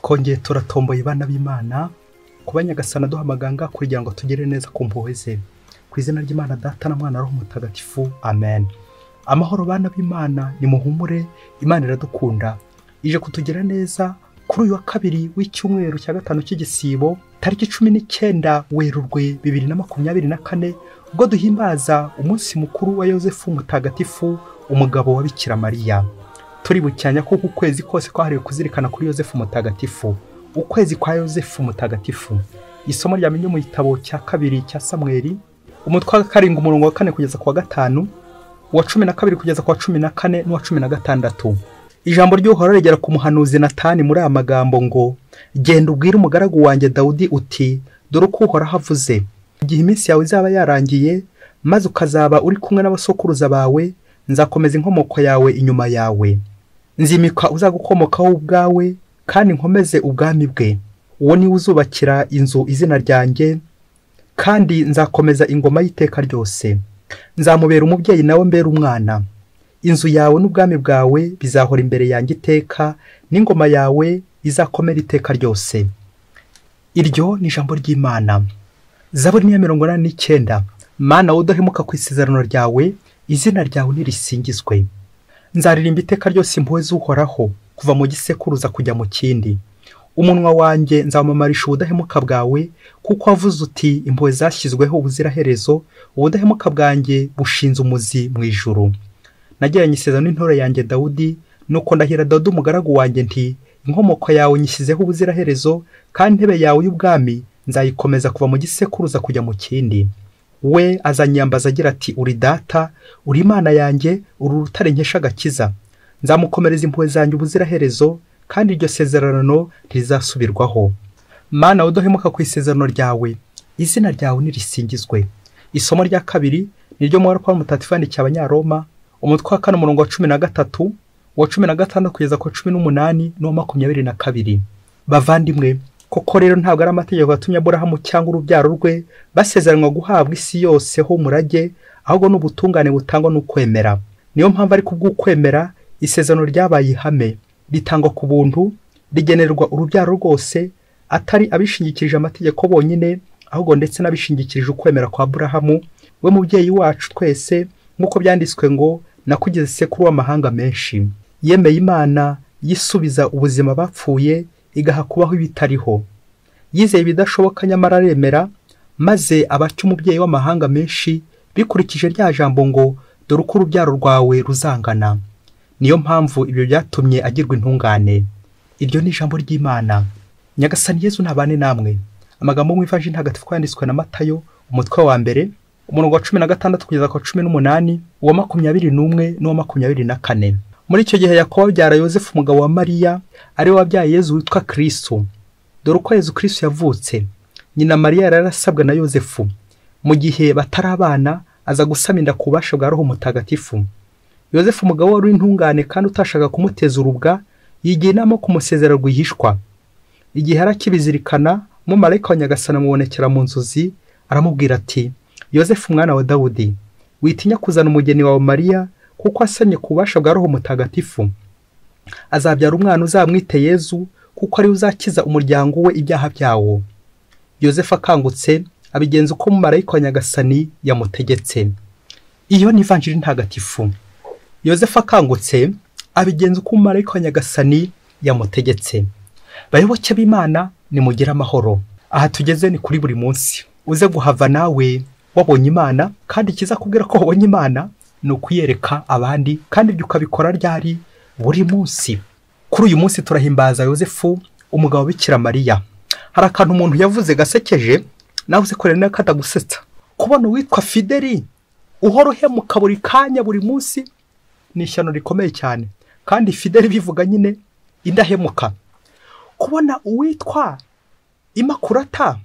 twongeye turatomboye bana b'Imana kuba Nyagasana duha amaganga kugira ngo tugere neza ku mpuhwe ze. Ku izina ry'Imana Data na Mwana Roho Mutagatifu, amen. Amahoro bana b'Imana, ni muhumure, Imana iradukunda. Ije kutugira neza kuri uyu wa kabiri w'icyumweru cya gatanu cy'igisibo, tariki 19 Werurwe 2024, ubwo duhimbaza umunsi mukuru wa Yozefu mutagatifu, umugabo wa Bikira Mariya. Turi bucyanya ko ukwezi kose kwahariwe kuzirikana kuri Yozefu mutagatifu, ukwezi kwa Yozefu mutagatifu. Isomo ryamenye mu gitabo cya kabiri cya Samweli, umutwe wa 7 umurongo wa 4 kugeza ku wa 5, wa 12 kugeza ku wa 14 n'uwa 16. Ijambo ry'Uhoraho rigera ku muhanuzi Natani muri aya magambo ngo: genda ubwire umugaragu wanjye Dawudi uti, dore uko Uhoraho avuze, igihe iminsi yawe izaba yarangiye, maze ukazaba uri kumwe n'abasokuruza bawe, nzakomeza inkomoko yawe inyuma yawe, nzimika uzagukomokaho ubwawe, kandi nkomeze ubwami bwe. Uwo ni uzubakira inzu izina ryanjye, kandi nzakomeza ingoma y'iteka ryose. Nzamubera umubyeyi nawe mbere umwana. Inzu yawe n'ubwami bwawe bizahora imbere yanjye iteka, n'ingoma yawe izakomera iteka ryose. Iryo ni ijambo ry'Imana. Zaburi 189. Mana udahemuka ku isezerano ryawe, izina ryawe nirisingizwe. Nzaririmba iteka ryose impuhwe z'Uhoraho, kuva mu gisekuruza kujya mu kindi. Umunwa wanjye nzamamarisha ubudahemuka bwawe, kuko wavuze uti, impuhwe zashyizweho ubuziraherezo, ubudahemuka bwanjye bushinze umuzi mu ijuru. Nagiranye isezerano n'intore yanjye Dawudi, nuko ndahira Dawudi umugaragu wanjye nti, inkomoko yawe nyishyizeho ubuziraherezo, kandi intebe yawe y'ubwami nzayikomeza kuva mu gisekuruza kujya mu kindi. We azanyambaza agira ati, uri data, uri Imana yanjye, uri urutare nkesha agakiza. Nzamukomereza impuhwe zanjye ubuziraherezo, kandi iryo sezerano rizasubirwaho. Mana udahemuka ku isezerano ryawe, izina ryawe nirisingizwe. Isomo rya kabiri niryo mu Rwanda mutagatifu yandikiye Abanyaroma, umutwe wa 4 umurongo wa 13, wa 16 kugeza ku 18 n'uwa 22. Bavandimwe, koko rero ntabwo ari amategeko yatumye Aburahamu cyangwa urubyaro rwe basezeranwa guhabwa isi yose ho umurage, ahubwo n'ubutungane butangwa n'ukwemera. Niyo mpamvu ari kubw'ukwemera isezerano ryabaye ihame, ritangwa ku buntu, rigenerwa urubyaro rwose, atari abishingikirije amategeko bonyine, ahubwo ndetse n'abishingikirije ukwemera kwa Aburahamu, we mubyeyi wacu twese, nk'uko byanditswe ngo, nakugeze sekuru w'amahanga menshi. Yemeye Imana yisubiza ubuzima bapfuye, igaha kubaho ibitariho. Yizeye ibidashoboka nyamara aremera, maze abaca umubyeyi w'amahanga menshi, bikurikije rya jambo ngo, dore uko urubyaro rwawe ruzangana. Niyo mpamvu ibyo byatumye agirwa intungane. Iryo ni ijambo ry'Imana. Nyagasani Yezu ntabane namwe. Amagambo mu Ivanjili ntagatifu yanditswe na Matayo, umutwe wa 1 umurongo wa 16 kugeza ku 18, uwa 21 n'uwa 24. Muri icyo gihe Yakobo abyara Yozefu umugabo wa Mariya, ari we wabyaye Yezu witwa Kristo. Dore uko Yezu Kristo yavutse. Nyina Mariya yarasabwe na Yozefu. Mu gihe batarabana, aza gusama inda ku bubasha bwa Roho Mutagatifu. Yozefu umugabo wari intungane kandi utashaka kumuteza urubwa, yigiye inama kumusezera rwihishwa. Igihe arakibizirikana, umumarayika wa Nyagasani amubonekera mu nzozi, aramubwira ati, Yozefu mwana wa Dawudi, witinya kuzana umugeni wawe Mariya, kuko asamye ku bubasha bwa Roho Mutagatifu. Azabyara umwana uzamwite Yezu, kuko ari uzakiza umuryango we ibyaha byawo. Yozefu akangutse, abigenza uko umumarayika wa Nyagasani yamutegetse. Iyo ni Ivanjili ntagatifu. Yozefu akangutse, abigenza uko umumarayika wa Nyagasani yamutegetse. Bayoboke b'Imana, nimugire amahoro. Aha tugeze ni kuri Buri Munsi. Uze guhava nawe wabonye Imana, kandi kiza kubwira ko wabonye Imana ni ukuyereka abandi, kandi ibyo ukabikora ryari? Buri munsi. Kuri uyu munsi turahimbaza Yozefu umugabo wa Bikira Mariya. Hari akantu umuntu yavuze gasekeje, nawe uze korera n'akatagusetsa. Kubona uwitwa Fideli uhora uhemuka buri kanya buri munsi, ni ishyano rikomeye cyane. Kandi Fideli bivuga nyine indahemuka. Kubona uwitwa Imakurata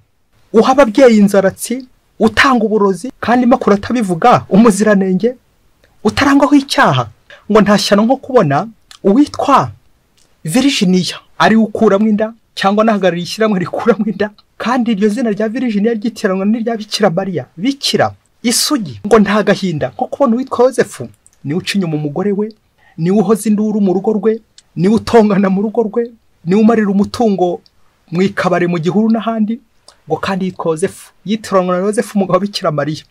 uha ababyeyi inzaratsi, utanga uburozi, kandi Imakurata bivuga umuziranenge, utarangwaho icyaha. Ngo nta shyano nko kubona uwitwa Virginia ari ukuramo inda, cyangwa nahagarariye ishyirahamwe rikuramo inda, kandi iryo zina rya Virginia ryitiranwa n'irya Bikira Mariya, Bikira, isugi. Ngo nta gahinda nko kubona uwitwa Yozefu, niwe uca inyuma umugore we, niwe uhoza induru mu rugo rwe, niwe utongana mu rugo rwe, niwe umarira umutungo mu ikabare mu gihuru n'ahandi, ngo kandi yitwa Yozefu, yitiranwa na Yozefu umugabo Bikira Mariya.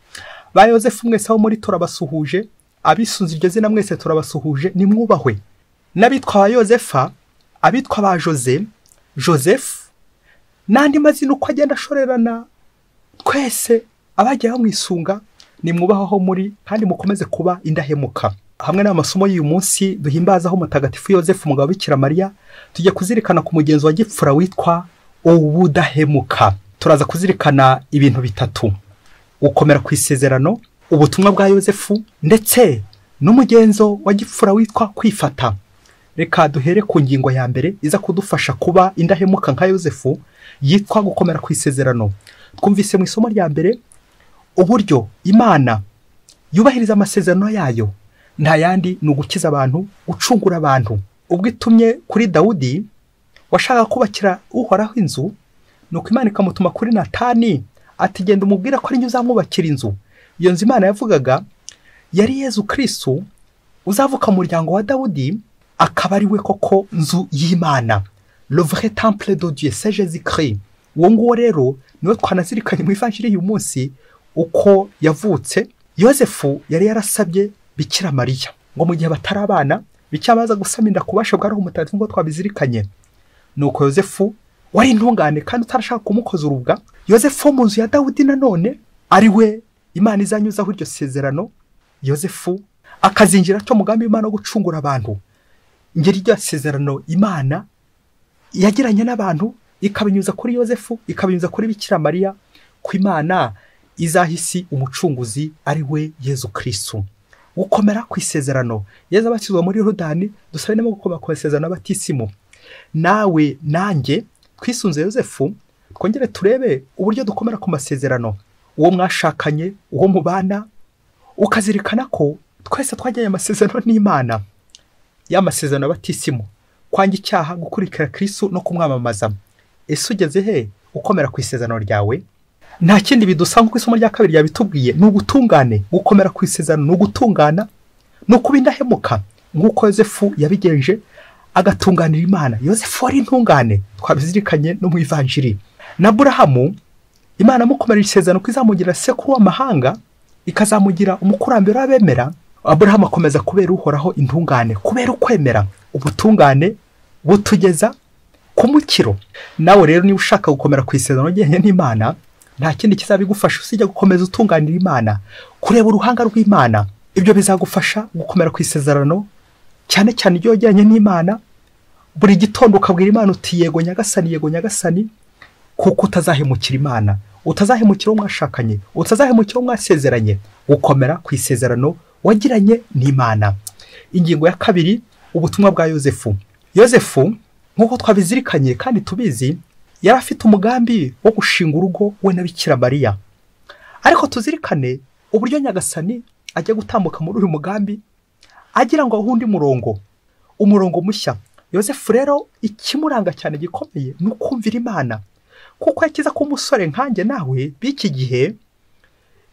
Ba Yozefu mwese aho muri turabasuhuje, abisunze iryo zina mwese turabasuhuje, nimwubahwe. N'abitwa ba Yozefa, abitwa ba Jozefu, n'andi mazina uko agenda ashorerana, twese abagiye bamwisunga nimwubaho muri, kandi mukomeze kuba indahemuka. Hamwe n'amasomo y'uyu munsi duhimbazaho mutagatifu Yozefu umugabo Bikira Mariya, tujye kuzirikana ku mugenzo wa gipfura witwa ubudahemuka. Turaza kuzirikana ibintu bitatu: gukomera ku isezerano, ubutumwa bwa Yozefu, ndetse n'umugenzo wa gipfura witwa kwifata. Reka duhere ku ngingo ya mbere iza kudufasha kuba indahemuka nka Yozefu, yitwa gukomera ku isezerano. Twumvise mu isomo rya mbere uburyo Imana yubahiriza amasezerano yayo, nta yandi ni ugukiza abantu, gucungura abantu. Ubwo itumye kuri Dawudi washaka kubakira Uhoraho inzu, nuko Imana ikamutuma kuri Natani ati genda umubwira ko ari njye uzamwubakira inzu. Iyo nzu Imana yavugaga yari Yezu Kristo uzavuka mu muryango wa Dawudi, akaba ari we koko nzu y'Imana, le vrai temple de Dieu, c'est Jésus-Christ. Uwo nguwo rero niwe twanazirikanye mu ivanjiri y'uyu munsi uko yavutse. Yozefu yari yarasabye Bikira Mariya ngo mu gihe batari abana Bikira baza gusama inda ku bubasha bwa Roho Mutagatifu ngo twabizirikanye. Nuko Yozefu wari intungane kandi utarashaka kumukoza urubwa, Yozefu mu nzu ya Dawudi nanone ari we Imana izanyuzaho iryo sezerano. Yozefu akazinjira cyo mugambi w'Imana wo gucungura abantu. Ngeri iryo sezerano Imana yagiranye n'abantu ikabinyuza kuri Yozefu, ikabinyuza kuri Bikira Mariya, ku Imana izahisi umucunguzi ari we Yezu Kristo. Gukomera ku isezerano, Yezu abakizwa muri Yorodani, dusabe no gukomera ku isezerano abatisimu. Nawe nanjye twisunze Yozefu, twongere turebe uburyo dukomera ku masezerano. Uwo mwashakanye, uwo mubana, ukazirikana ko twese twajyanye amasezerano n'Imana, ya masezerano abatisimu, kwanga icyaha, gukurikira Kristo no kumwamamaza. Ese ugeze he ukomera ku isezerano ryawe? Nta kindi bidusanga ku isomo rya kabiri yabitubwiye, ni ugutungane. Gukomera ku isezerano ni ugutungana, ni ukuba indahemuka nk'uko Yozefu yabigenje agatunganira Imana. Yozefu wari intungane, twabizirikanye no mu ivanjiri. Na Aburahamu, Imana amukomerera isezerano ko izamugira sekuru w'amahanga, ikazamugira umukurambere w'abemera. Aburahamu akomeza kubera Uhoraho intungane, kubera ukwemera. Ubutungane butugeza ku mukiro. Nawe rero niba ushaka gukomera ku isezerano ujyanye n'Imana, nta kindi kizabigufasha usijya gukomeza utunganira Imana, kureba uruhanga rw'Imana. Ibyo bizagufasha gukomera ku isezerano, cyane cyane ibyo ujyanye n'Imana. Buri gitondo ukabwira Imana uti yego Nyagasani, yego Nyagasani, kuko utazahemukira Imana, utazahemukira uwo mwashakanye, utazahemukira uwo mwasezeranye. Gukomera ku isezerano wagiranye n'Imana. Ingingo ya kabiri, ubutumwa bwa Yozefu. Yozefu nk'uko twabizirikanye kandi tubizi, yari afite umugambi wo gushinga urugo we na Bikira Mariya. Ariko tuzirikane uburyo Nyagasani ajya gutambuka muri uyu mugambi agira ngo ahundi umurongo mushya. Yozefu rero ikimuranga cyane gikomeye ni ukumvira Imana, kuko yakiza ko umusore nkanjye nawe b'iki gihe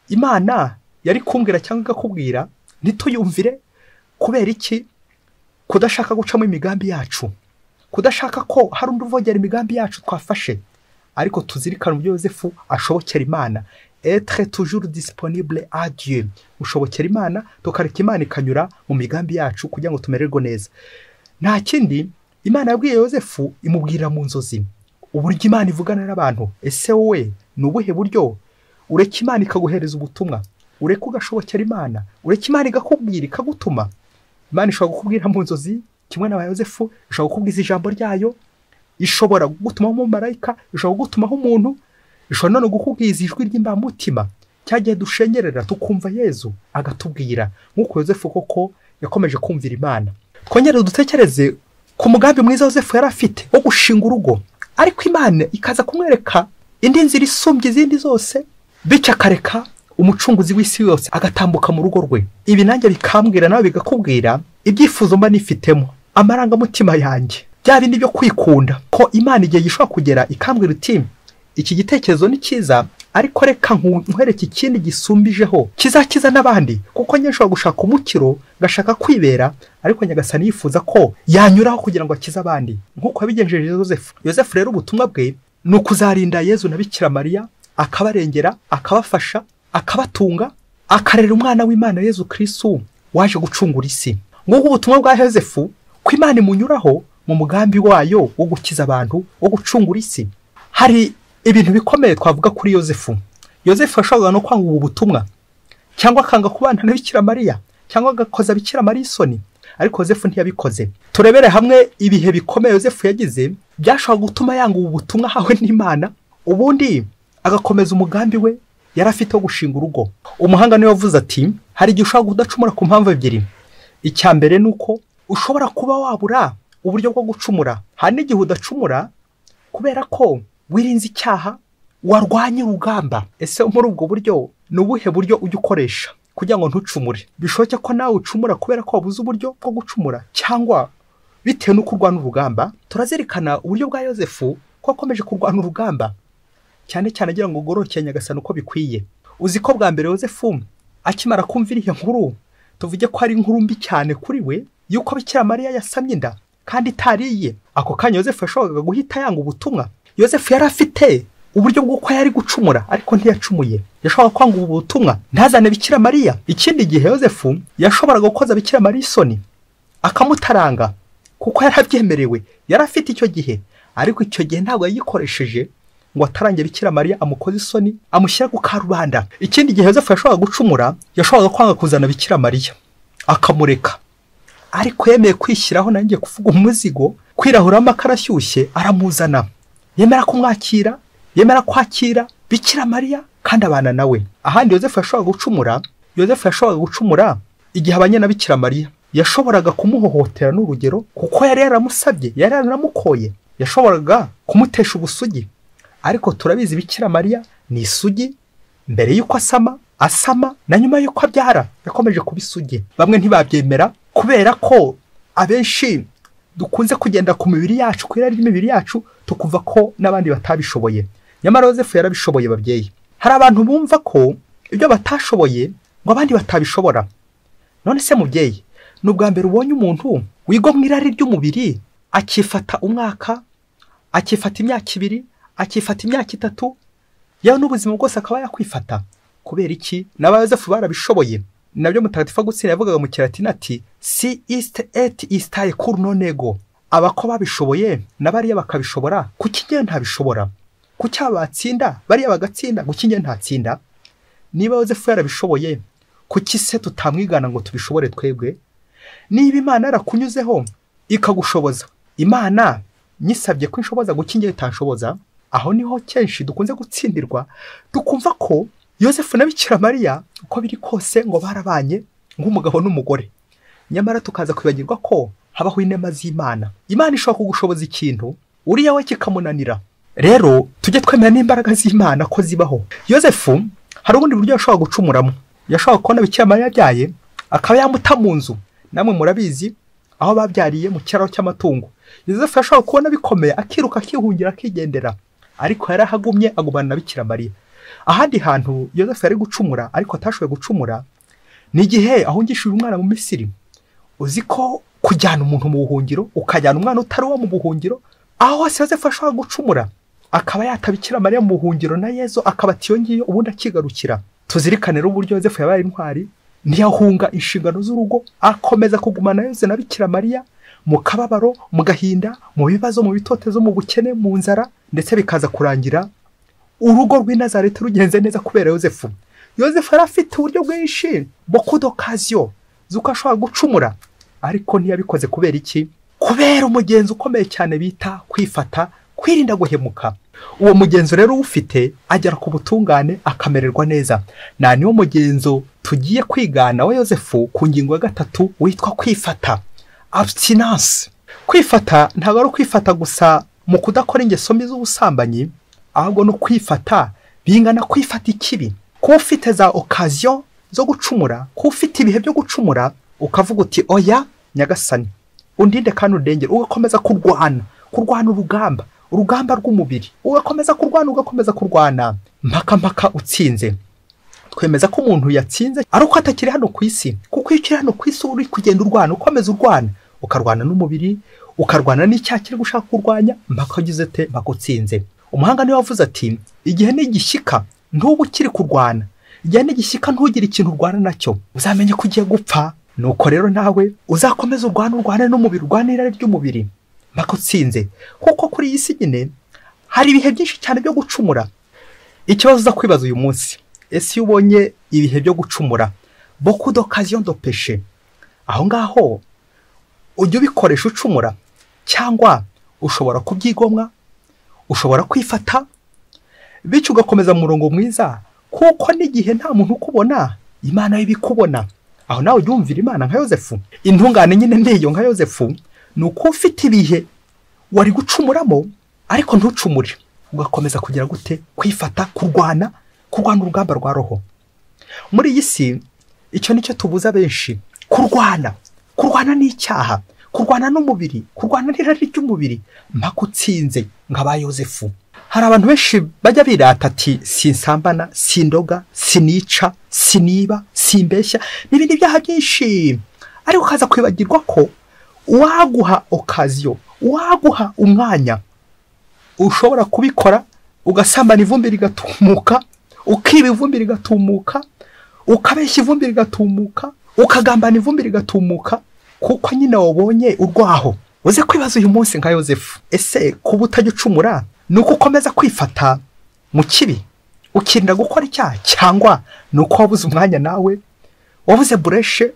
Imana yari kumbwira cyangwa igakubwira ntituyumvire. Kubera iki? Kudashaka gucamo imigambi yacu, kudashaka ko hari undi uvogera imigambi yacu twafashe. Ariko tuzirikana uburyo Yozefu ashobokera Imana, être toujours disponible à Dieu. Ushobokera Imana, tukareka Imana ikanyura mu migambi yacu kugira ngo tumererwe neza. Nta kindi Imana yabwiye Yozefu, imubwira mu nzozi uburyo Imana ivugana n'abantu. Ese wowe ni ubuhe buryo ureka Imana ikaguhereza ubutumwa? Ureka ugashobokera Imana, ureka Imana igakubwira ikagutuma. Imana ishobora gukubwira mu nzozi kimwe na Yozefu, ishobora gukubwiza ijambo ryayo, ishobora gutumaho umumarayika, ishobora gutumaho umuntu, ishobora no gukubwiza ijwi ry'imbamutima. Cyagiye dushengerera tukumva Yezu agatubwira, nk'uko Yozefu koko yakomeje kumvira Imana. Twongere dutekereze ku mugambi mwiza Yozefu yari afite wo gushinga urugo, ariko Imana ikaza kumwereka indi nzira isumbye izindi zose, bityo akareka umucunguzi w'isi yose agatambuka mu rugo rwe. Ibi nanjye bikambwira nawe bigakubwira ibyifuzo mba nifitemo, amarangamutima yanjye, bya bindi byo kwikunda, ko Imana igihe gishobora kugera ikambwira iti iki gitekerezo ni cyiza, ariko reka nkwereke ikindi gisumbijeho kizakiza n'abandi, kuko njye nshobora gushaka umukiro gashaka kwibera, ariko nyagasani yifuza ko yanyuraho kugira ngo akize abandi nk'uko yabigenjeje Yozefu. Yozefu rero ubutumwa bwe ni ukuzarinda Yezu na Bikira Mariya, akabarengera, akabafasha, akabatunga, akarera umwana w'Imana Yezu Kristo waje gucungura isi. Nguko ubutumwa bwa Yozefu, ko Imana imunyuraho mu mugambi wayo wo gukiza abantu, wo gucungura isi. Hari ibintu bikomeye twavuga kuri Yozefu. Yozefu yashoboraga no kwanga ubu butumwa, cyangwa akanga kubana na Bikira Mariya, cyangwa agakoza Bikira Mariya isoni, ariko Yozefu ntiyabikoze. Turebere hamwe ibihe bikomeye Yozefu yagize byashobora gutuma yanga ubu butumwa hawe n'Imana, ubundi agakomeza umugambi we yari afite wo gushinga urugo. Umuhanga niwe wavuze ati hari igihe ushobora kudacumura ku mpamvu ebyiri. Icya mbere ni uko ushobora kuba wabura uburyo bwo gucumura. Hari n'igihe udacumura kubera ko wirinze icyaha, warwanye urugamba. Ese muri ubwo buryo ni ubuhe buryo ujya ukoresha kugira ngo ntucumure? Bishoboke ko nawe ucumura kubera ko wabuze uburyo bwo gucumura, cyangwa bitewe n'uko urwana urugamba. Turazirikana uburyo bwa Yozefu ko akomeje kurwana urugamba, cyane cyane agira ngo ugororoke nyagasani uko bikwiye. Uzi ko bwa mbere Yozefu akimara kumva iriya nkuru, tuvuge ko ari inkuru mbi cyane kuri we, yuko Bikira Mariya yasamye inda kandi itariye. Ako kanya Yozefu yashoboraga guhita yanga ubutumwa. Yozefu yari afite uburyo bw'uko yari gucumura, ariko ntiyacumuye. Yashobora kwanga ubu butumwa ntazane Bikira Mariya. Ikindi gihe Yozefu yashoboraga gukoza Bikira Mariya isoni, akamutaranga, kuko yari abyemerewe, yari afite icyo gihe. Ariko icyo gihe ntabwo yayikoresheje ngo atarange Bikira Mariya amukoze isoni, amushyira ku karubanda. Ikindi gihe Yozefu yashoboraga gucumura, yashoboraga kwanga kuzana Bikira Mariya akamureka, ariko yemeye kwishyiraho, nanjye kuvuga umuzigo, kwirahuramo akarashyushye, aramuzana, yemera kumwakira, yemera kwakira Bikira Mariya kandi abana nawe. Ahandi Yozefu yashoboraga gucumura, Yozefu yashoboraga gucumura igihe abanye na Bikira Mariya. Yashoboraga kumuhohotera n'urugero, kuko yari yaramusabye, yari yaranamukoye. Yashoboraga kumutesha ubusugi, ariko turabizi Bikira Mariya ni isugi. Mbere y'uko asama na nyuma y'uko abyara yakomeje kuba isugi. Bamwe ntibabyemera kubera ko abenshi dukunze kugenda ku mibiri yacu, ku irari ry'imibiri yacu, tukuva ko n'abandi batabishoboye. Nyamara Yozefu yarabishoboye babyeyi. Hari abantu bumva ko ibyo batashoboye ngo abandi batabishobora. None se mubyeyi, n'ubwa mbere ubonye umuntu wigo mu irari ry'umubiri, akifata umwaka, akifata imyaka 2, akifata imyaka 3, yawe n'ubuzima bwose akaba yakwifata? Kubera iki? N'abayozefu barabishoboye. Nabyo Mutagatifu Agustina yavugaga mu Kilatini ati si ist et istae cur non ego. Abako babishoboye n'abariya bakabishobora, kuki njye ntabishobora? Kuki abatsinda bariya bagatsinda, kuki njye ntatsinda? Niba Yozefu yarabishoboye, kuki se tutamwigana ngo tubishobore twebwe? Niba Imana yarakunyuzeho ikagushoboza, Imana nyisabye ko inshoboza, kuki njye itanshoboza? Aho niho kenshi dukunze gutsindirwa, dukumva ko Yozefu na Bikira Mariya uko biri kose ngo barabanye nk'umugabo n'umugore. Nyamara tukaza kwibagirwa ko habaho inema z'Imana. Imana ishobora kugushoboza ikintu uriya we kikamunanira. Rero tujye twemera n'imbaraga z'Imana ko zibaho. Yozefu hari ubundi buryo yashobora gucumuramo. Yashobora kubona Bikira Mariya yabyaye akaba yamuta mu nzu. Namwe murabizi aho babyariye mu cyaro cy'amatungo. Yozefu yashobora kubona bikomeye, akiruka akihungira akigendera, ariko yarahagumye agumana na Bikira Mariya. Ahandi hantu Yozefu yari gucumura ariko atashoboye gucumura ni igihe ahungishije umwana mu Misiri. Uzi ko kujyana umuntu mu buhungiro, ukajyana umwana utari wo mu buhungiro, aho hose Yozefu ashobora gucumura, akaba yatabikira Mariya mu buhungiro na Yezu akaba atiyongiye ubundi akigarukira. Tuzirikane rero uburyo Yozefu yabaye intwari, ntiyahunga inshingano z'urugo, akomeza kugumana Yezu na Bikira Mariya mu kababaro, mu gahinda, mu bibazo, mu bitotezo, mu bukene, mu nzara, ndetse bikaza kurangira urugo rw'i Nazareti rugenze neza kubera Yozefu. Yozefu yari afite uburyo bwinshi beaucoup d'occasion zuko ashobora gucumura, ariko ntiyabikoze. Kubera iki? Kubera umugenzo ukomeye cyane bita kwifata, kwirinda guhemuka. Uwo mugenzo rero ufite agera ku butungane akamererwa neza. Na niwo mugenzo tugiye kwigana wa Yozefu ku ngingo ya 3 witwa kwifata, abstinence. Kwifata ntabwo ari kwifata gusa mu kudakora ingeso mbi z'ubusambanyi, ahubwo no kwifata bingana kwifata ikibi. Ko ufite za occasion zo gucumura, ko ufite ibihe byo gucumura, ukavuga uti oya nyagasani undinde kandi udengera, ugakomeza kurwana urugamba rw'umubiri, ugakomeza kurwana mpaka utsinze. Twemeza ko umuntu yatsinze ari uko atakiri hano ku isi, kuko iyo ukiri hano ku isi uri kugenda urwana, ukomeza urwana, ukarwana n'umubiri, ukarwana n'icyaha kiri gushaka kurwanya, mpaka ugize te mpaka utsinze. Umuhanga niwe wavuze ati igihe nigishyika ntubu ukiri kurwana, igihe nigishyika ntugire ikintu urwana nacyo, uzamenye ko ugiye gupfa. Nuko rero nawe uzakomeza urwane n'umubiri, urwane irari ry'umubiri mpaka utsinze. Kuko kuri iyi si nyine hari ibihe byinshi cyane byo gucumura. Ikibazo uza kwibaza uyu munsi, ese iyo ubonye ibihe byo gucumura, beaucoup d'occasions de péché, aho ngaho ujya ubikoresha ucumura, cyangwa ushobora kubyigomwa, ushobora kwifata, bityo ugakomeza mu murongo mwiza, kuko n'igihe nta muntu ukubona, Imana yo ibikubona. Aho nawe ujya wumvira Imana nka Yozefu. Intungane nyine ndiyo nka Yozefu, ni uko ufite ibihe wari gucumuramo ariko ntucumure, ugakomeza kugira gute? Kwifata, kurwana urugamba rwa roho. Muri iyi si icyo nicyo tubuza benshi, kurwana n'icyaha, kurwana n'umubiri, kurwana n'irari ry'umubiri mpaka utsinze nk'aba Yozefu. Hari abantu benshi bajya birata ati sinsambana, sindoga, sinica, siniba, simbeshya n'ibindi byaha byinshi, ariko ukaza kwibagirwa ko waguha occasion, waguha umwanya, ushobora kubikora, ugasambana ivumbi rigatumuka, ukiba ivumbi rigatumuka, ukabeshya ivumbi rigatumuka, ukagambana ivumbi rigatumuka, kuko nyine wabonye urwaho. Uze kwibaza uyu munsi nka Yozefu, ese kuba utajya ucumura nuko ukomeza kwifata mu kibi, ukirinda gukora icyaha, cyangwa nuko wabuze umwanya, nawe wabuze bureshe,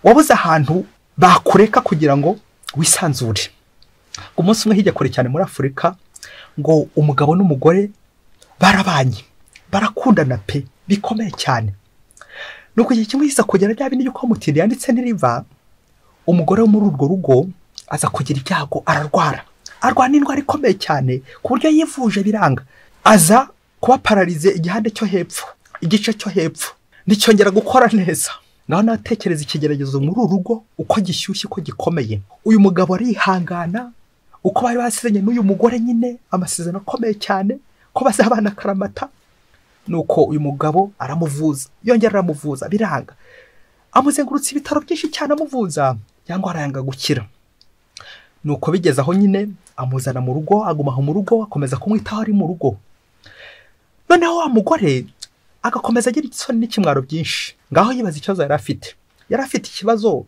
wabuze ahantu bakureka kugira ngo wisanzure. Umunsi umwe hirya kure cyane muri Afurika, ngo umugabo n'umugore barabanye, barakundana pe bikomeye cyane. Nuko igihe kimwe yiza kugera rya bindi yuko mutindi yanditse n'iriva, umugore wo muri urwo rugo aza kugira ibyago, ararwara indwara ikomeye cyane ku buryo yivuje biranga, aza kuba pararize igihande cyo hepfo, igice cyo hepfo nticyongera gukora neza. Naho natekereza ikigeragezo muri uru rugo uko gishyushye, uko gikomeye. Uyu mugabo arihangana, uko bari basezeranye n'uyu mugore nyine amasezerano akomeye cyane ko bazabana karamata. Nuko uyu mugabo aramuvuza, yongera aramuvuza biranga, amuzengurutse ibitaro byinshi cyane amuvuza, cyangwa arayanga gukira. Nuko bigeze aho nyine amuzana mu rugo, agumaho mu rugo, akomeza kumwitaho ari mu rugo. Noneho wa mugore agakomeza agira isoni n'ikimwaro byinshi. Ngaho yibaza ikibazo yari afite. Yari afite ikibazo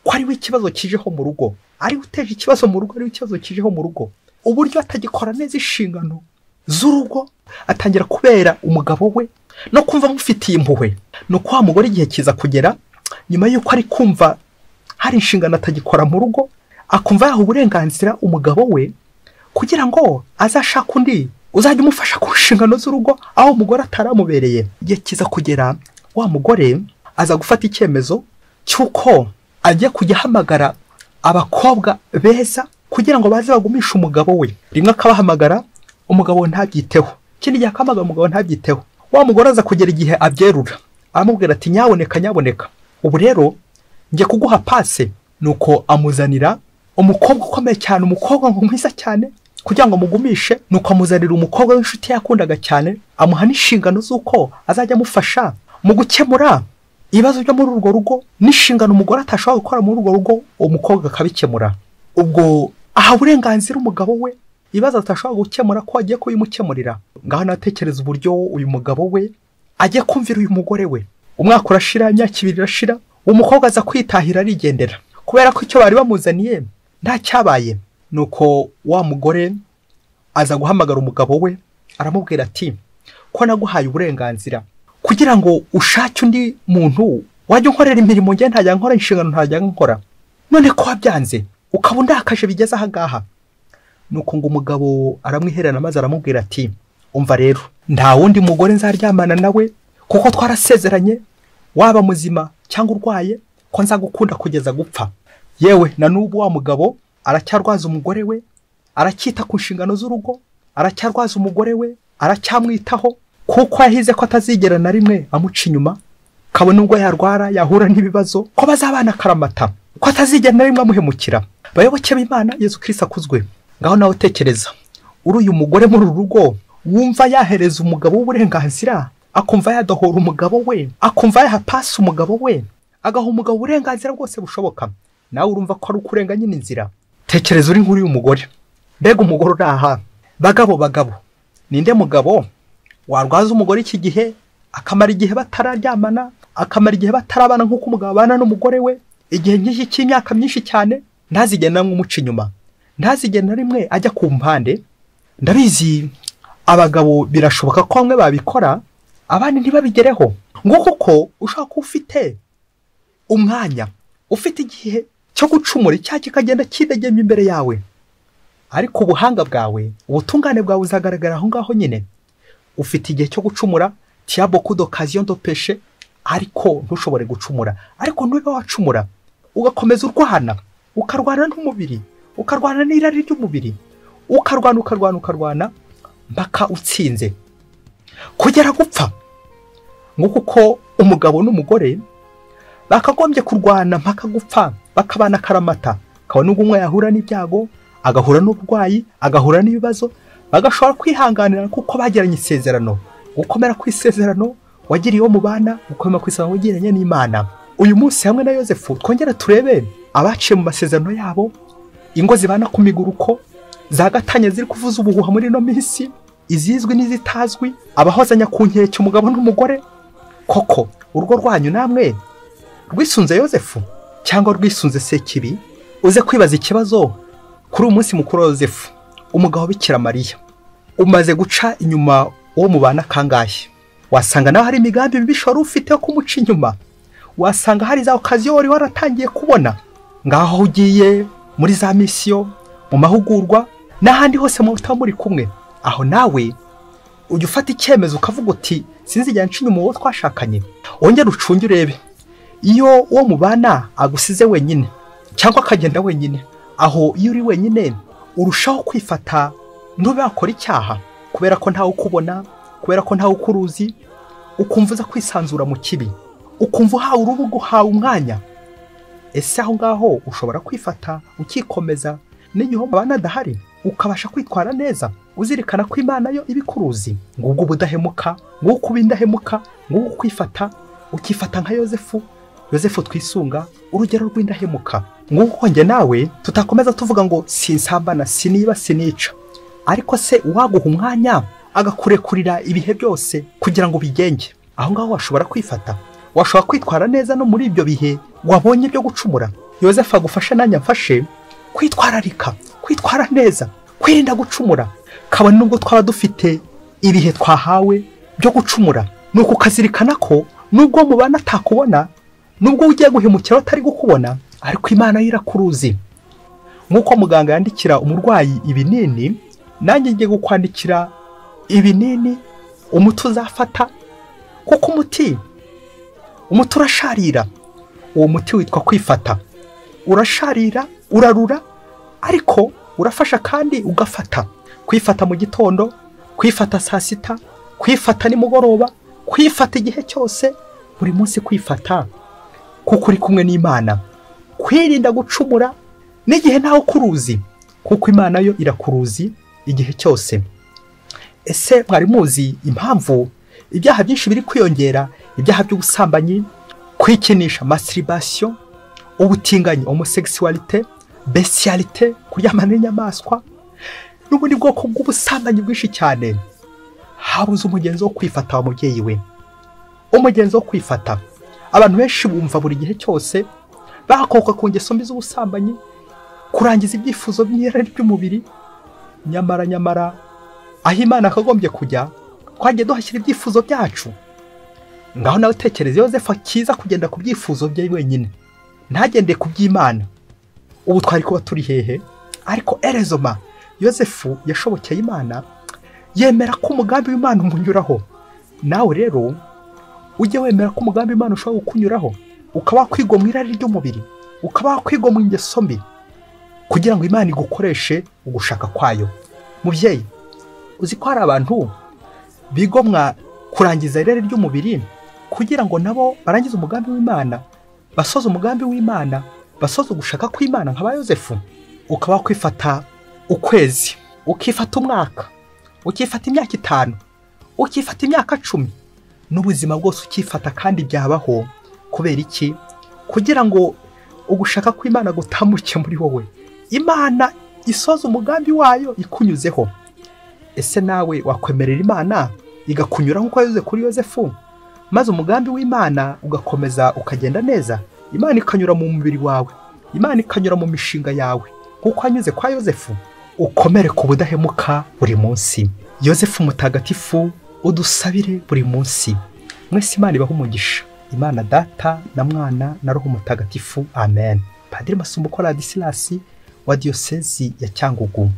ko ari we ikibazo kijeho mu rugo, ari uteje ikibazo mu rugo, ari ikibazo kijeho mu rugo. Uburyo atagikora neza inshingano z'urugo, atangira kubera umugabo we no kumva amufitiye impuhwe. Nuko wa mugore igihe kiza kugera, nyuma y'uko ari kumva hari inshingano atagikora mu rugo, akumva yaha uburenganzira umugabo we kugira ngo azashaka undi uzajya umufasha ku nshingano z'urugo aho umugore ataramubereye. Igihe kiza kugera, wa mugore aza gufata icyemezo cy'uko agiye kujya ahamagara abakobwa beza kugira ngo baze bagumishe umugabo we. Rimwe akabahamagara, umugabo ntabyiteho, ikindi gihe akamagara umugabo ntabyiteho. Wa mugore aza kugera igihe abyerura, aramubwira ati nyaboneka, ubu rero ngiye kuguha pase. Nuko amuzanira umukobwa ukomeye cyane, umukobwa mwiza cyane kugira ngo amugumishe. Nuko amuzanira umukobwa w'inshuti yakundaga cyane, amuha n'inshingano z'uko azajya amufasha mu gukemura ibibazo byo muri urwo rugo, n'inshingano umugore atashobora gukora muri urwo rugo umukobwa akabikemura. Ubwo aha uburenganzira umugabo we ibibazo atashobora gukemura ko agiye kubimukemurira. Ngaho natekereza uburyo uyu mugabo we agiye kumvira uyu mugore we. Umwaka urashira, imyaka 2 irashira, umukobwa aza kwitahira arigendera kubera ko icyo bari bamuzaniye nta cyabaye. Nuko wa mugore aza guhamagara umugabo we, aramubwira ati ko naguhaye uburenganzira kugira ngo ushake undi muntu wajya unkorera imirimo nge ntajya nkora, inshingano ntajya nkora, none ko wabyanze ukaba undakaje bigeze aha ngaha. Nuko ngo umugabo aramwiherana maze aramubwira ati umva rero, nta wundi mugore nzaryamana nawe kuko twarasezeranye, waba muzima cyangwa urwaye ko nzagukunda kugeza gupfa. Yewe na n'ubu wa mugabo aracyarwaza umugore we, aracyita ku nshingano z'urugo, aracyarwaza umugore we, aracyamwitaho kuko yahize ko atazigera na rimwe amuca inyuma, kabone ubwo yarwara yahura n'ibibazo ko bazabana karamata, ko atazigera na rimwe amuhemukira. Bayoboke b'Imana, Yesu Kristo akuzwe. Ngaho nawe tekereza, uri uyu mugore muri uru rugo wumva yahereza umugabo w'uburenganzira, akumva yadohora umugabo we, akumva yahapasa umugabo we, agaha umugabo uburenganzira bwose bushoboka, nawe urumva ko ari ukurenga nyine inzira. Tekereza uri nk'uri umugore, mbega umugore uri aha. Bagabo, ninde mugabo warwaza umugore iki gihe akamara igihe batararyamana, akamara igihe batarabana nk'uko umugabo abana n'umugore we, igihe nk'iki cy'imyaka myinshi cyane, ntazigenda nk'umuca inyuma, ntazigenda rimwe ajya ku mpande? Ndabizi abagabo birashoboka ko bamwe babikora, abandi ntibabigereho. Ngo kuko ushaka ko ufite umwanya, ufite igihe cyo gucumura, icyaha kikagenda kidegema imbere yawe, ariko ubuhanga bwawe, ubutungane bwawe uzagaragara aho ngaho nyine. Ufite igihe cyo gucumura, tiya beaucoup d'occasion de pécher, ariko ntushobore gucumura. Ariko niba wacumura ugakomeza urwana, ukarwana n'umubiri, ukarwana n'irari ry'umubiri, ukarwana mpaka utsinze kugera gupfa. Nguko uko umugabo n'umugore bakagombye kurwana mpaka gupfa, bakabana karamata, kabone ubwo umwe yahura n'ibyago, agahura n'uburwayi, agahura n'ibibazo, bagashobora kwihanganira kuko bagiranye isezerano. Gukomera ku isezerano wagiriye mu bana, gukomera ku isezerano wagiranye n'Imana. Uyu munsi hamwe na Yozefu twongera turebe abaciye mu masezerano yabo, ingo zibana ku miguruko, zagatanye ziri kuvuza ubuhuha muri no minsi, izizwi n'izitazwi, abahozanya ku nkeke umugabo n'umugore. Koko urugo rwanyu namwe rwisunze Yozefu cyangwa rwisunze Sekibi? Uze kwibaza ikibazo kuri uyu munsi mukuru wa Yozefu, umugabo Bikira Mariya, umaze guca inyuma uwo mubana kangahe? Wasanga naho hari imigambi bishora ufite yo kumuca inyuma, wasanga hari za okaziyo wari waratangiye kubona, ngaho ugiye muri za misiyo, mu mahugurwa n'ahandi hose mu muri kumwe. Aho nawe ujya ufata icyemezo ukavuga uti sinzijya nca inyuma uwo twashakanye. Wongera ucunge urebe, iyo uwo mubana agusize wenyine cyangwa akagenda wenyine, aho iyo uri wenyine urushaho kwifata ntube wakora icyaha, kubera ko ntawe ukubona, kubera ko ntawe ukuruzi, ukumva uza kwisanzura mu kibi, ukumva uhawe urubuga, uhawe umwanya. Ese aho ngaho ushobora kwifata ukikomeza n'igihe umubana adahari, ukabasha kwitwara neza, uzirikana ko Imana yo ibikuruzi? Ngubwo ubudahemuka, nguko kuba indahemuka, nguko kwifata, ukifata nka Yozefu twisunga, urugero rw'indahemuka. Nguko njye nawe tutakomeza tuvuga ngo sinsambana, siniba, sinica, ariko se uwaguha umwanya agakurekurira ibihe byose kugira ngo bigenge, aho ngaho washobora kwifata, washobora kwitwara neza no muri ibyo bihe wabonye byo gucumura. Yozefu agufasha nanjye mfashe kwitwararika, kwitwara neza, kwirinda gucumura. Kabone nubwo twaba dufite ibihe twahawe byo gucumura, nuko ukazirikana ko nubwo mubana atakubona, nubwo ugiye guhemukira atari gukubona, ariko Imana irakuruzi. Nkuko muganga yandikira umurwayi ibinini, nanjye ngiye gukwandikira ibinini umuti uzafata, kuko umuti urasharira. Uwo muti witwa kwifata. Urasharira, urarura, ariko urafasha kandi ugafata. Kwifata mu gitondo, kwifata saa sita, kwifata nimugoroba, kwifata igihe cyose, buri munsi kwifata kuko uri kumwe n'Imana. Kwirinda gucumura n'igihe ntawe ukuruzi, kuko Imana yo irakuruzi igihe cyose. Ese mwari muzi impamvu ibyaha byinshi biri kwiyongera? Ibyaha by'ubusambanyi, kwikinisha, masturbation, ubutinganyi, homosexualité, bestialité, kuryamana n'inyamaswa, n'ubundi bwoko bw'ubusambanyi bwinshi cyane. Habuze umugenzo wo kwifata wa mubyeyi we, umugenzo wo kwifata. Abantu benshi bumva buri gihe cyose bakoka ku ngeso mbi z'ubusambanyi, kurangiza ibyifuzo by'irari ry'umubiri. Nyamara aho Imana akagombye kujya, twagiye duhashyira ibyifuzo byacu. Ngaho nawe tekereza Yozefu akiza kugenda ku byifuzo bye wenyine, ntagende ku by'Imana, ubu twari kuba turi hehe? Ariko erezoma Yozefu yashobokeye Imana, yemera ko umugambi w'Imana umunyuraho. Nawe rero ujye wemera ko umugambi w'Imana ushobora kukunyuraho, ukaba wakwigwa mu irari ry'umubiri, ukaba wakwigwa mu ingeso mbi, kugira ngo Imana igukoreshe ugushaka kwayo. Mubyeyi, uzi ko hari abantu bigomwa kurangiza irari ry'umubiri kugira ngo nabo barangize umugambi w'Imana, basoze umugambi w'Imana, basoze ugushaka kw'Imana nk'aba Yozefu. Ukaba wakwifata ukwezi, ukifata umwaka, ukifata imyaka 5, ukifata imyaka 10, n'ubuzima bwose ukifata, kandi byabaho kubera iki? Kugira ngo ugushaka kw'Imana gutambuke muri wowe, Imana isoza umugambi wayo ikunyuzeho. Ese nawe wakwemerera Imana igakunyura nk'uko yavuze kuri Yozefu, maze umugambi w'Imana ugakomeza ukagenda neza? Imana ikanyura mu mubiri wawe, Imana ikanyura mu mishinga yawe nk'uko anyuze kwa Yozefu. Ukomere ku budahemuka buri munsi. Yozefu mutagatifu, udusabire buri munsi. Mwese Imana ibahe umugisha. Imana Data na Mwana na Roho Mutagatifu. Amen. Padiri Masumbuko Ladislas wa Diyosezi ya Cyangugu.